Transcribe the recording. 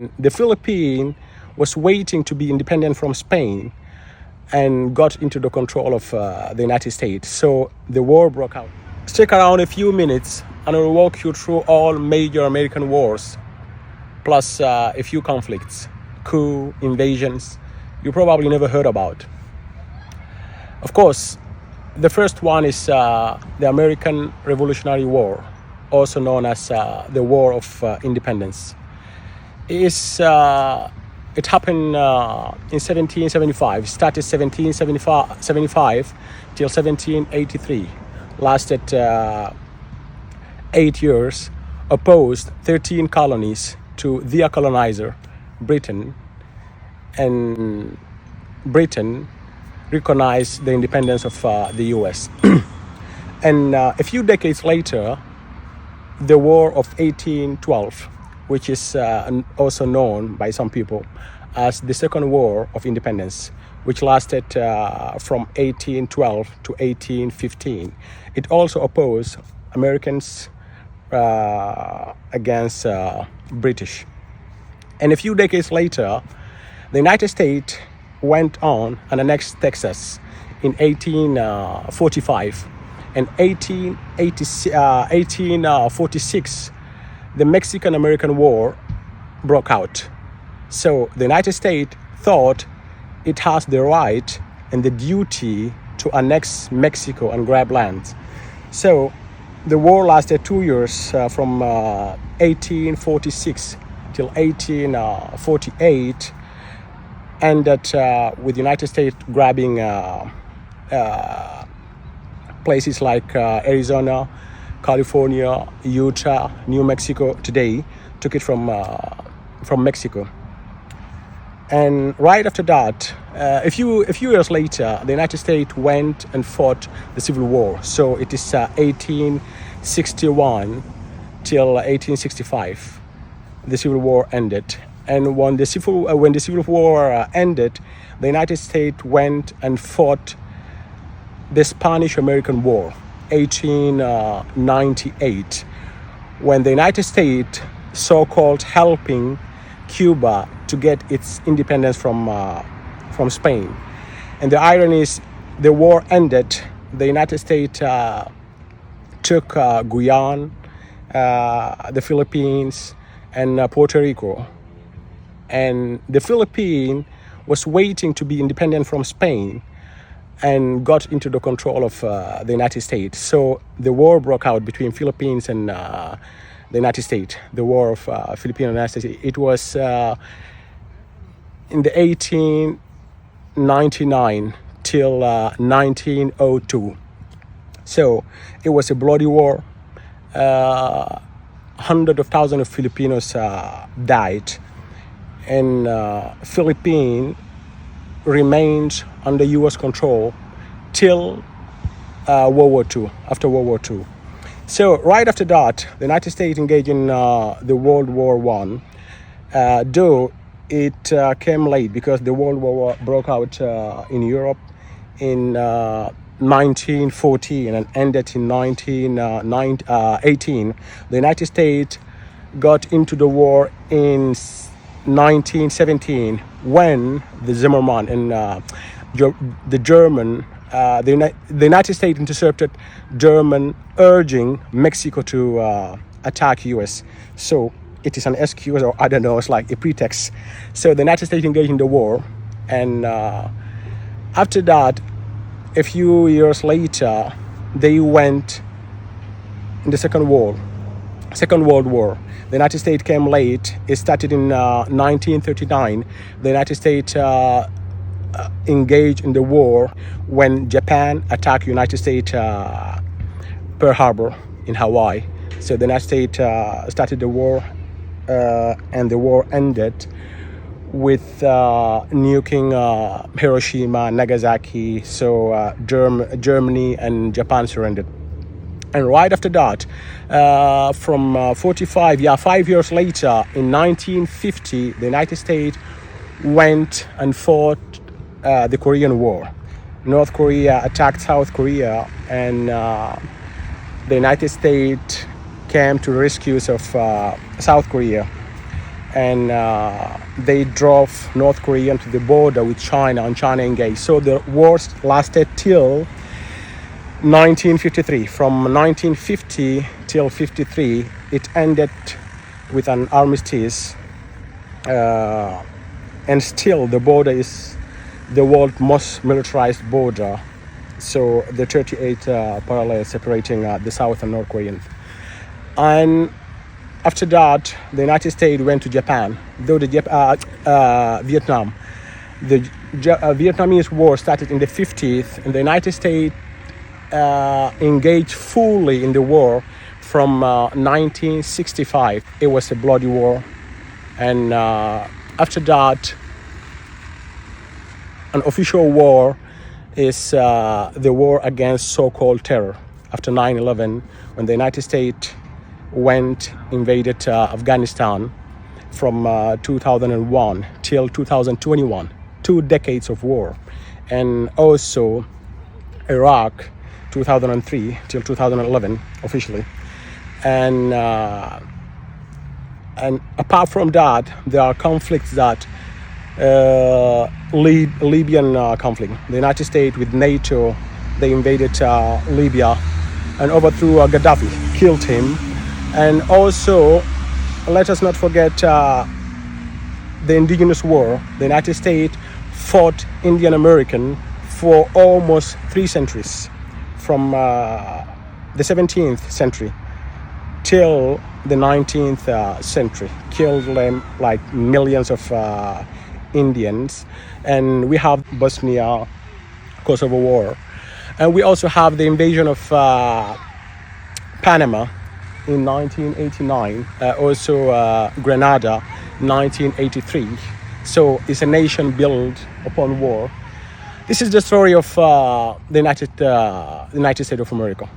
The Philippines was waiting to be independent from Spain and got into the control of the United States. So the war broke out. Stick around a few minutes and I will walk you through all major American wars, plus a few conflicts, coup, invasions you probably never heard about. Of course, the first one is the American Revolutionary War, also known as the War of Independence. It happened in 1775, started 1775 till 1783, lasted 8 years, opposed 13 colonies to their colonizer, Britain, and Britain recognized the independence of the US. And a few decades later, the War of 1812, which is also known by some people as the Second War of Independence, which lasted from 1812 to 1815. It also opposed Americans against British. And a few decades later, the United States went on and annexed Texas in 1845. And 1846, the Mexican-American War broke out. So the United States thought it has the right and the duty to annex Mexico and grab land. So the war lasted 2 years, from 1846 till 1848, ended with the United States grabbing places like Arizona, California, Utah, New Mexico today, took it from Mexico. And right after that, a few years later, the United States went and fought the Civil War. So it is 1861 till 1865, the Civil War ended. And when the Civil War ended, the United States went and fought the Spanish-American War, 1898, when the United States so-called helping Cuba to get its independence from Spain. And the irony is, the war ended, the United States took Guyana, the Philippines, and Puerto Rico. And the Philippines was waiting to be independent from Spain and got into the control of the United States. So the war broke out between Philippines and the United States, the War of Philippines and United States. It was in the 1899 till 1902. So it was a bloody war. Hundreds of thousands of Filipinos died. And Philippines remained under U.S. control till World War II, after World War II. So right after that, the United States engaged in the World War I, though it came late because the World War broke out in Europe in 1914 and ended in 1918. The United States got into the war in 1917 when the Zimmermann and the German, the United States intercepted German urging Mexico to attack US. So it is an excuse, or I don't know, it's like a pretext. So the United States engaged in the war, and after that, a few years later, they went in the Second World War. The United States came late. It started in 1939. The United States engaged in the war when Japan attacked United States Pearl Harbor in Hawaii. So the United States started the war, and the war ended with nuking Hiroshima, Nagasaki. So Germany and Japan surrendered. And right after that, from 5 years later, in 1950, the United States went and fought the Korean War. North Korea attacked South Korea, and the United States came to the rescue of South Korea. and they drove North Korea to the border with China, and China engaged. So the war lasted till 1953. From 1950 till 53, it ended with an armistice, and still the border is the world's most militarized border. So the 38 parallel separating the South and North Koreans. And after that, the United States went to Japan, though the Vietnam. The Vietnamese War started in the 50s, and the United States engaged fully in the war from 1965. It was a bloody war, and after that, an official war is the war against so-called terror. After 9/11, when the United States invaded Afghanistan from 2001 till 2021, 2 decades of war, and also Iraq 2003 till 2011 officially, and apart from that, there are conflicts that Libyan conflict. The United States with NATO, they invaded Libya and overthrew Gaddafi, killed him. And also, let us not forget the indigenous war. The United States fought Indian American for almost 3 centuries, from the 17th century till the 19th century, killed them like millions of Indians. And we have Bosnia, Kosovo war, and we also have the invasion of Panama in 1989, also Grenada 1983. So it's a nation built upon war. This is the story of the United States of America.